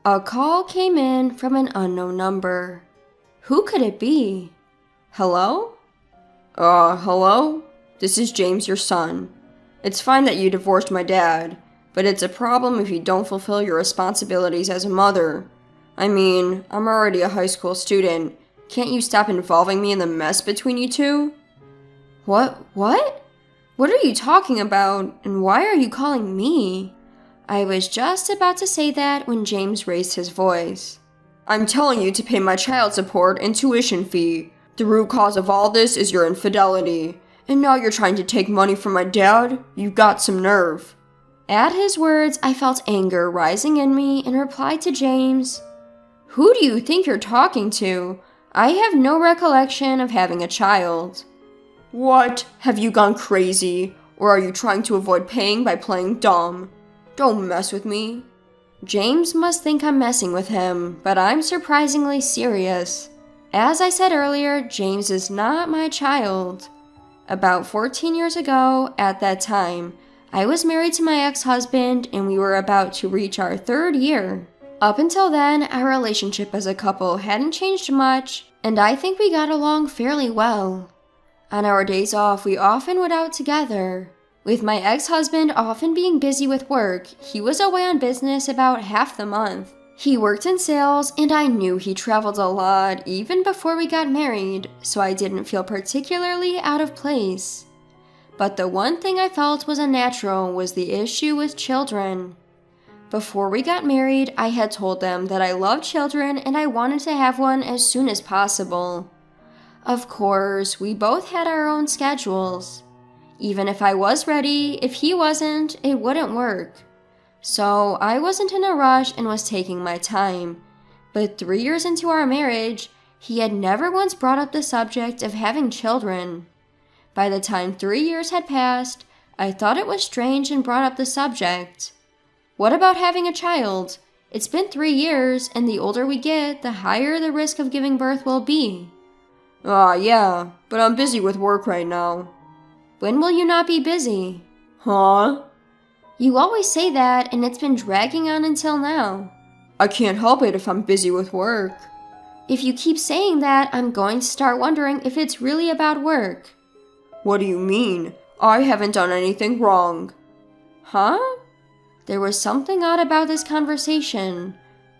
A call came in from an unknown number. Who could it be? Hello? Hello? This is James, your son. It's fine that you divorced my dad, but it's a problem if you don't fulfill your responsibilities as a mother. I mean, I'm already a high school student. Can't you stop involving me in the mess between you two? What? What are you talking about, and why are you calling me? I was just about to say that when James raised his voice. I'm telling you to pay my child support and tuition fee. The root cause of all this is your infidelity. And now you're trying to take money from my dad? You've got some nerve. At his words, I felt anger rising in me and replied to James, Who do you think you're talking to? I have no recollection of having a child. What? Have you gone crazy? Or are you trying to avoid paying by playing dumb? Don't mess with me. James must think I'm messing with him, but I'm surprisingly serious. As I said earlier, James is not my child. About 14 years ago, at that time, I was married to my ex-husband and we were about to reach our 3rd year. Up until then, our relationship as a couple hadn't changed much, and I think we got along fairly well. On our days off, we often went out together. With my ex-husband often being busy with work, he was away on business about half the month. He worked in sales, and I knew he traveled a lot even before we got married, so I didn't feel particularly out of place. But the one thing I felt was unnatural was the issue with children. Before we got married, I had told them that I loved children and I wanted to have one as soon as possible. Of course, we both had our own schedules. Even if I was ready, if he wasn't, it wouldn't work. So I wasn't in a rush and was taking my time. But 3 years into our marriage, he had never once brought up the subject of having children. By the time 3 years had passed, I thought it was strange and brought up the subject. What about having a child? It's been 3 years, and the older we get, the higher the risk of giving birth will be. Yeah, but I'm busy with work right now. When will you not be busy? Huh? You always say that, and it's been dragging on until now. I can't help it if I'm busy with work. If you keep saying that, I'm going to start wondering if it's really about work. What do you mean? I haven't done anything wrong. Huh? There was something odd about this conversation.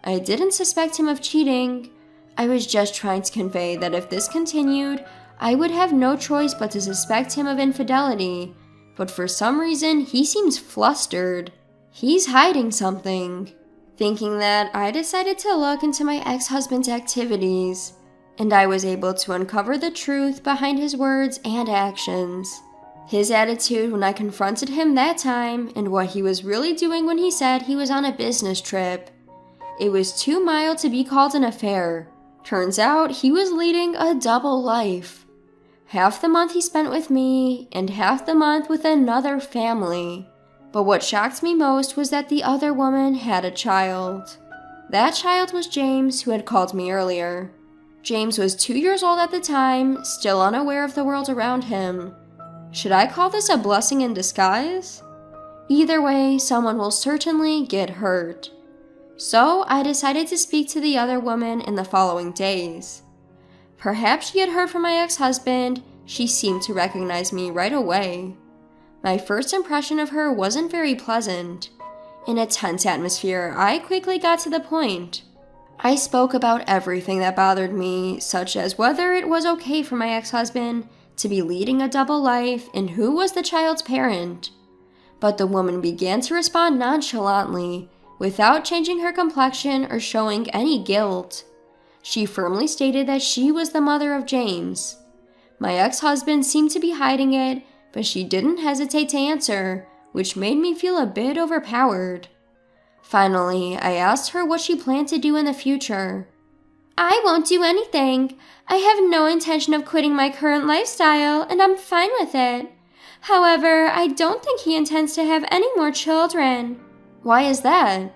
I didn't suspect him of cheating. I was just trying to convey that if this continued, I would have no choice but to suspect him of infidelity. But for some reason, he seems flustered. He's hiding something. Thinking that, I decided to look into my ex-husband's activities, and I was able to uncover the truth behind his words and actions. His attitude when I confronted him that time, and what he was really doing when he said he was on a business trip. It was too mild to be called an affair. Turns out he was leading a double life. Half the month he spent with me, and half the month with another family. But what shocked me most was that the other woman had a child. That child was James, who had called me earlier. James was 2 years old at the time, still unaware of the world around him. Should I call this a blessing in disguise? Either way, someone will certainly get hurt. So I decided to speak to the other woman in the following days. Perhaps she had heard from my ex-husband. She seemed to recognize me right away. My first impression of her wasn't very pleasant. In a tense atmosphere, I quickly got to the point. I spoke about everything that bothered me, such as whether it was okay for my ex-husband to be leading a double life and who was the child's parent. But the woman began to respond nonchalantly, without changing her complexion or showing any guilt. She firmly stated that she was the mother of James. My ex-husband seemed to be hiding it, but she didn't hesitate to answer, which made me feel a bit overpowered. Finally, I asked her what she planned to do in the future. I won't do anything. I have no intention of quitting my current lifestyle, and I'm fine with it. However, I don't think he intends to have any more children. Why is that?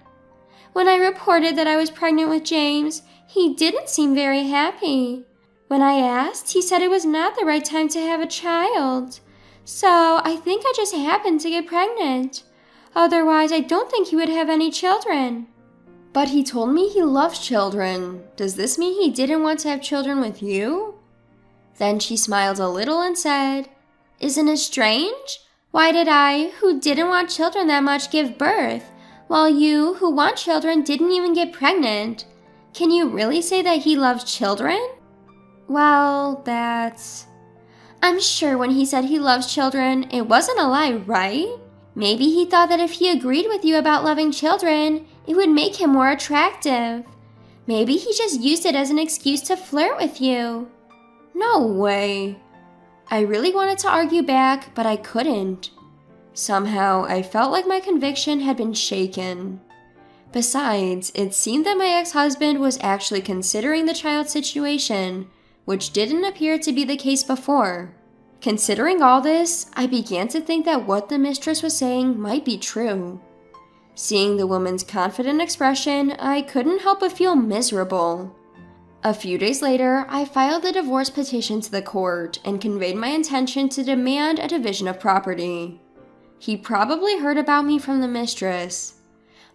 When I reported that I was pregnant with James, he didn't seem very happy. When I asked, he said it was not the right time to have a child. So I think I just happened to get pregnant. Otherwise, I don't think he would have any children. But he told me he loves children. Does this mean he didn't want to have children with you? Then she smiled a little and said, Isn't it strange? Why did I, who didn't want children that much, give birth, while you, who want children, didn't even get pregnant? Can you really say that he loves children? Well, I'm sure when he said he loves children, it wasn't a lie, right? Maybe he thought that if he agreed with you about loving children, it would make him more attractive. Maybe he just used it as an excuse to flirt with you. No way. I really wanted to argue back, but I couldn't. Somehow, I felt like my conviction had been shaken. Besides, it seemed that my ex-husband was actually considering the child situation, which didn't appear to be the case before. Considering all this, I began to think that what the mistress was saying might be true. Seeing the woman's confident expression, I couldn't help but feel miserable. A few days later, I filed a divorce petition to the court and conveyed my intention to demand a division of property. He probably heard about me from the mistress.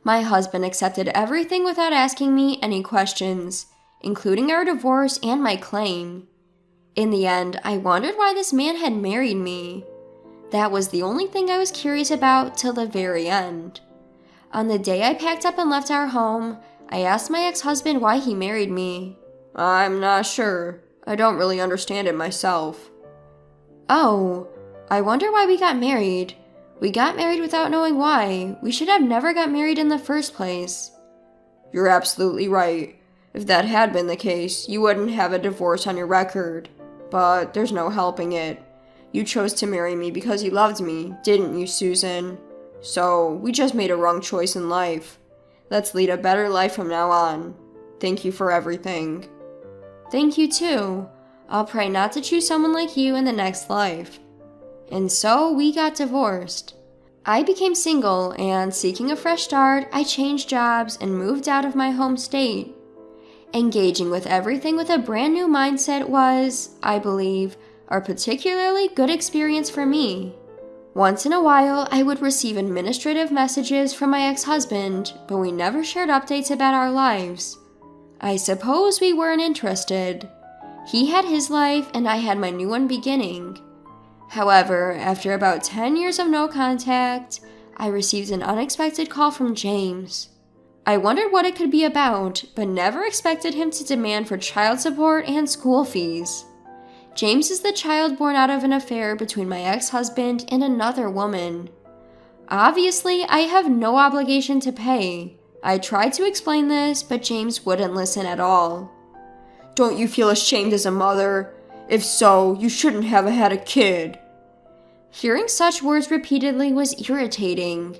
My husband accepted everything without asking me any questions, including our divorce and my claim. In the end, I wondered why this man had married me. That was the only thing I was curious about till the very end. On the day I packed up and left our home, I asked my ex-husband why he married me. I'm not sure. I don't really understand it myself. Oh, I wonder why we got married. We got married without knowing why. We should have never got married in the first place. You're absolutely right. If that had been the case, you wouldn't have a divorce on your record. But there's no helping it. You chose to marry me because you loved me, didn't you, Susan? So, we just made a wrong choice in life. Let's lead a better life from now on. Thank you for everything. Thank you too. I'll pray not to choose someone like you in the next life. And so we got divorced. I became single, and seeking a fresh start, I changed jobs and moved out of my home state. Engaging with everything with a brand new mindset was, I believe, a particularly good experience for me. Once in a while, I would receive administrative messages from my ex-husband, but we never shared updates about our lives. I suppose we weren't interested. He had his life, and I had my new one beginning. However, after about 10 years of no contact, I received an unexpected call from James. I wondered what it could be about, but never expected him to demand for child support and school fees. James is the child born out of an affair between my ex-husband and another woman. Obviously, I have no obligation to pay. I tried to explain this, but James wouldn't listen at all. Don't you feel ashamed as a mother? If so, you shouldn't have had a kid. Hearing such words repeatedly was irritating.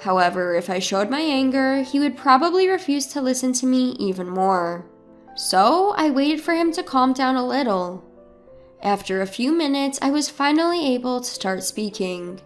However, if I showed my anger, he would probably refuse to listen to me even more. So, I waited for him to calm down a little. After a few minutes, I was finally able to start speaking.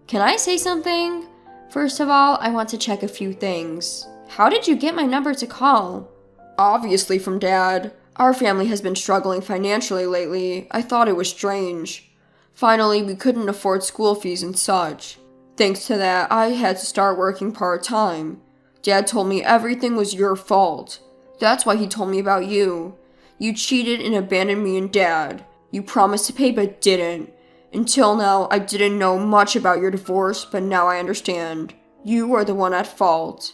Can I say something? First of all, I want to check a few things. How did you get my number to call? Obviously from Dad. Our family has been struggling financially lately. I thought it was strange. Finally, we couldn't afford school fees and such. Thanks to that, I had to start working part-time. Dad told me everything was your fault. That's why he told me about you. You cheated and abandoned me and Dad. You promised to pay but didn't. Until now, I didn't know much about your divorce, but now I understand. You are the one at fault.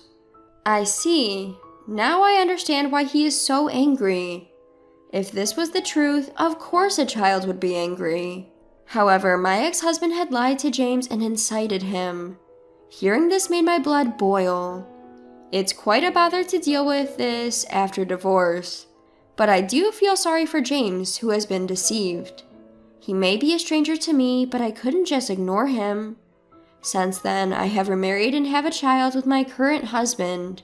I see. Now I understand why he is so angry. If this was the truth, of course a child would be angry. However, my ex-husband had lied to James and incited him. Hearing this made my blood boil. It's quite a bother to deal with this after divorce. But I do feel sorry for James, who has been deceived. He may be a stranger to me, but I couldn't just ignore him. Since then, I have remarried and have a child with my current husband.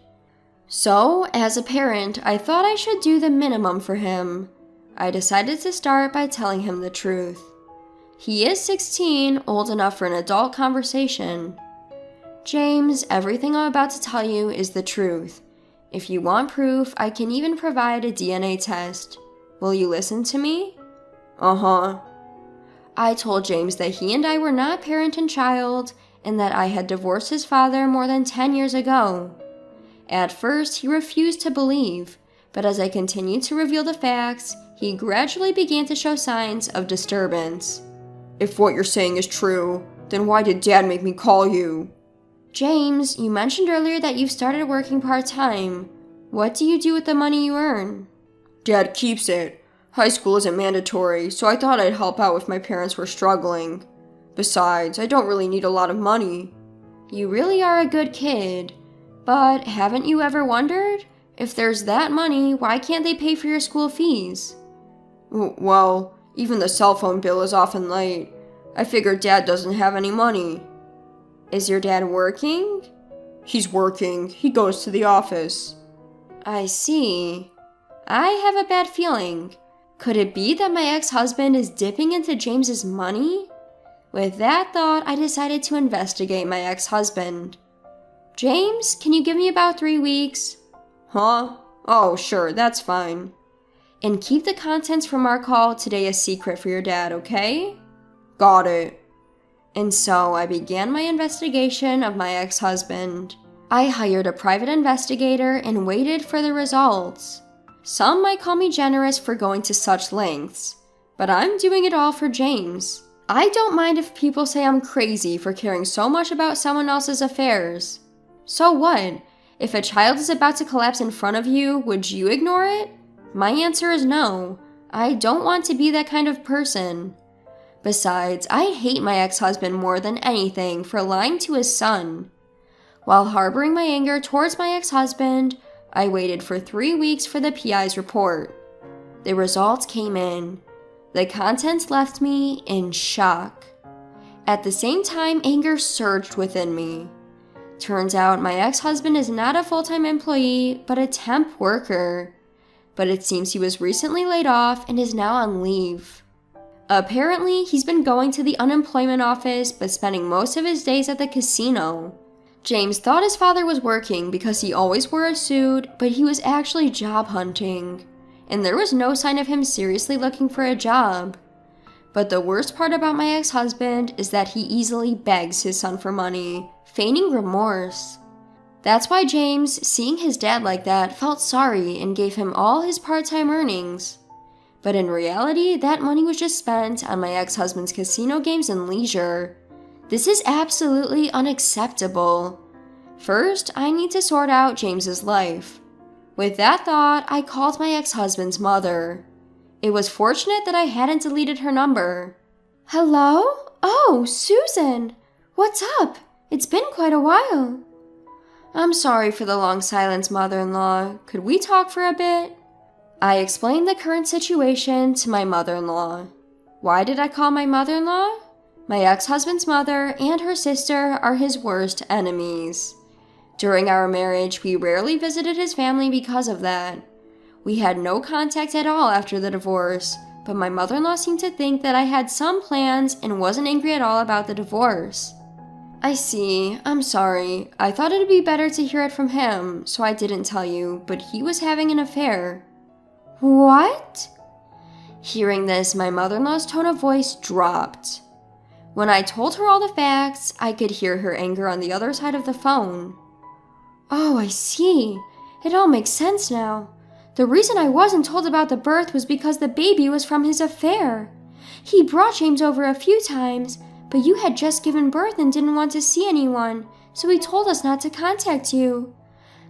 So, as a parent, I thought I should do the minimum for him. I decided to start by telling him the truth. He is 16, old enough for an adult conversation. James, everything I'm about to tell you is the truth. If you want proof, I can even provide a DNA test. Will you listen to me? Uh-huh. I told James that he and I were not parent and child, and that I had divorced his father more than 10 years ago. At first, he refused to believe, but as I continued to reveal the facts, he gradually began to show signs of disturbance. If what you're saying is true, then why did Dad make me call you? James, you mentioned earlier that you've started working part-time. What do you do with the money you earn? Dad keeps it. High school isn't mandatory, so I thought I'd help out if my parents were struggling. Besides, I don't really need a lot of money. You really are a good kid. But haven't you ever wondered? If there's that money, why can't they pay for your school fees? Well, even the cell phone bill is often late. I figure Dad doesn't have any money. Is your dad working? He's working. He goes to the office. I see. I have a bad feeling. Could it be that my ex-husband is dipping into James's money? With that thought, I decided to investigate my ex-husband. James, can you give me about 3 weeks? Huh? Oh, sure, that's fine. And keep the contents from our call today a secret for your dad, okay? Got it. And so I began my investigation of my ex-husband. I hired a private investigator and waited for the results. Some might call me generous for going to such lengths, but I'm doing it all for James. I don't mind if people say I'm crazy for caring so much about someone else's affairs. So what? If a child is about to collapse in front of you, would you ignore it? My answer is no. I don't want to be that kind of person. Besides, I hate my ex-husband more than anything for lying to his son. While harboring my anger towards my ex-husband, I waited for 3 weeks for the PI's report. The results came in. The contents left me in shock. At the same time, anger surged within me. Turns out my ex-husband is not a full-time employee, but a temp worker. But it seems he was recently laid off and is now on leave. Apparently, he's been going to the unemployment office but spending most of his days at the casino. James thought his father was working because he always wore a suit, but he was actually job hunting. And there was no sign of him seriously looking for a job. But the worst part about my ex-husband is that he easily begs his son for money, feigning remorse. That's why James, seeing his dad like that, felt sorry and gave him all his part-time earnings. But in reality, that money was just spent on my ex-husband's casino games and leisure. This is absolutely unacceptable. First, I need to sort out James's life. With that thought, I called my ex-husband's mother. It was fortunate that I hadn't deleted her number. Hello? Oh, Susan! What's up? It's been quite a while. I'm sorry for the long silence, mother-in-law. Could we talk for a bit? I explained the current situation to my mother-in-law. Why did I call my mother-in-law? My ex-husband's mother and her sister are his worst enemies. During our marriage, we rarely visited his family because of that. We had no contact at all after the divorce, but my mother-in-law seemed to think that I had some plans and wasn't angry at all about the divorce. I see. I'm sorry. I thought it'd be better to hear it from him, so I didn't tell you, but he was having an affair. What? Hearing this, my mother-in-law's tone of voice dropped. When I told her all the facts, I could hear her anger on the other side of the phone. Oh, I see. It all makes sense now. The reason I wasn't told about the birth was because the baby was from his affair. He brought James over a few times, but you had just given birth and didn't want to see anyone, so he told us not to contact you.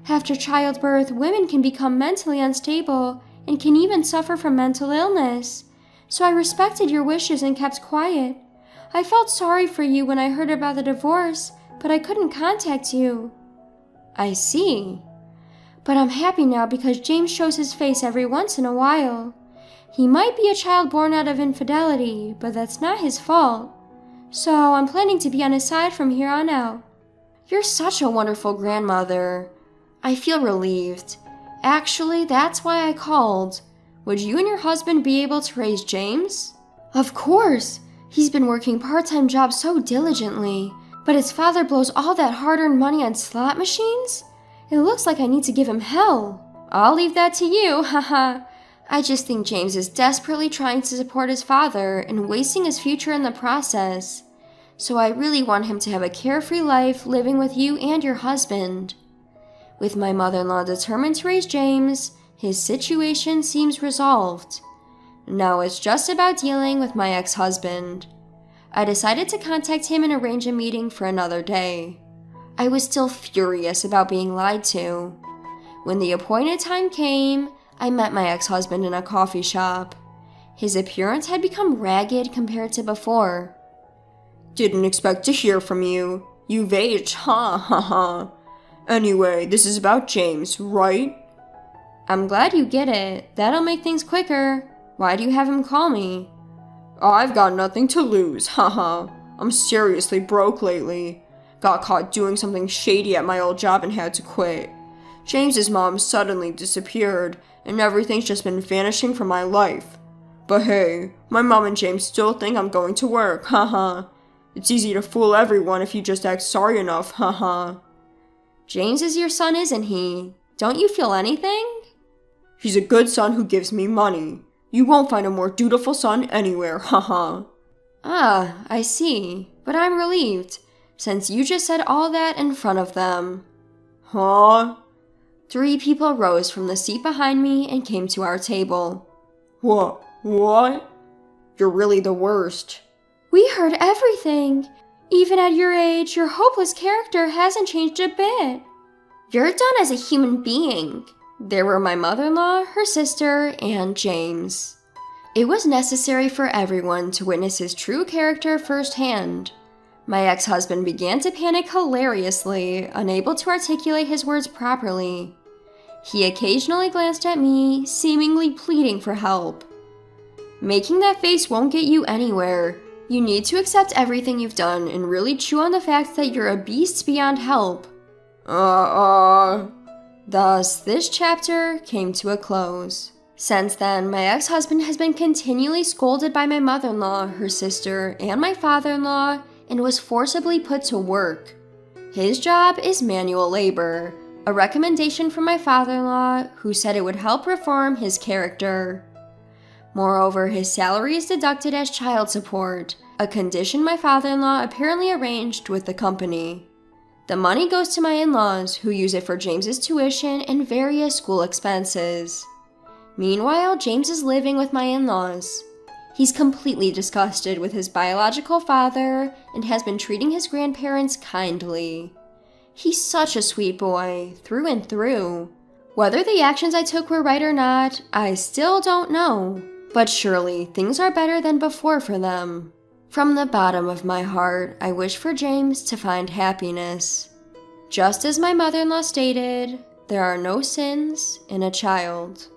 After childbirth, women can become mentally unstable and can even suffer from mental illness. So I respected your wishes and kept quiet. I felt sorry for you when I heard about the divorce, but I couldn't contact you. I see. But I'm happy now because James shows his face every once in a while. He might be a child born out of infidelity, but that's not his fault. So I'm planning to be on his side from here on out. You're such a wonderful grandmother. I feel relieved. Actually, that's why I called. Would you and your husband be able to raise James? Of course. He's been working part-time jobs so diligently, but his father blows all that hard-earned money on slot machines? It looks like I need to give him hell. I'll leave that to you, haha. I just think James is desperately trying to support his father and wasting his future in the process. So I really want him to have a carefree life living with you and your husband. With my mother-in-law determined to raise James, his situation seems resolved. Now it's just about dealing with my ex-husband. I decided to contact him and arrange a meeting for another day. I was still furious about being lied to. When the appointed time came, I met my ex-husband in a coffee shop. His appearance had become ragged compared to before. Didn't expect to hear from you. You've aged, ha ha ha. Anyway, this is about James, right? I'm glad you get it. That'll make things quicker. Why do you have him call me? I've got nothing to lose, haha. I'm seriously broke lately. Got caught doing something shady at my old job and had to quit. James's mom suddenly disappeared, and everything's just been vanishing from my life. But hey, my mom and James still think I'm going to work, haha. It's easy to fool everyone if you just act sorry enough, haha. James is your son, isn't he? Don't you feel anything? He's a good son who gives me money. You won't find a more dutiful son anywhere, haha. Ah, I see. But I'm relieved, since you just said all that in front of them. Huh? 3 people rose from the seat behind me and came to our table. What? You're really the worst. We heard everything. Even at your age, your hopeless character hasn't changed a bit. You're done as a human being. There were my mother-in-law, her sister, and James. It was necessary for everyone to witness his true character firsthand. My ex-husband began to panic hilariously, unable to articulate his words properly. He occasionally glanced at me, seemingly pleading for help. Making that face won't get you anywhere. You need to accept everything you've done and really chew on the fact that you're a beast beyond help. Thus, this chapter came to a close. Since then, my ex-husband has been continually scolded by my mother-in-law, her sister, and my father-in-law, and was forcibly put to work. His job is manual labor, a recommendation from my father-in-law, who said it would help reform his character. Moreover, his salary is deducted as child support, a condition my father-in-law apparently arranged with the company. The money goes to my in-laws, who use it for James's tuition and various school expenses. Meanwhile, James is living with my in-laws. He's completely disgusted with his biological father and has been treating his grandparents kindly. He's such a sweet boy, through and through. Whether the actions I took were right or not, I still don't know. But surely, things are better than before for them. From the bottom of my heart, I wish for James to find happiness. Just as my mother-in-law stated, there are no sins in a child.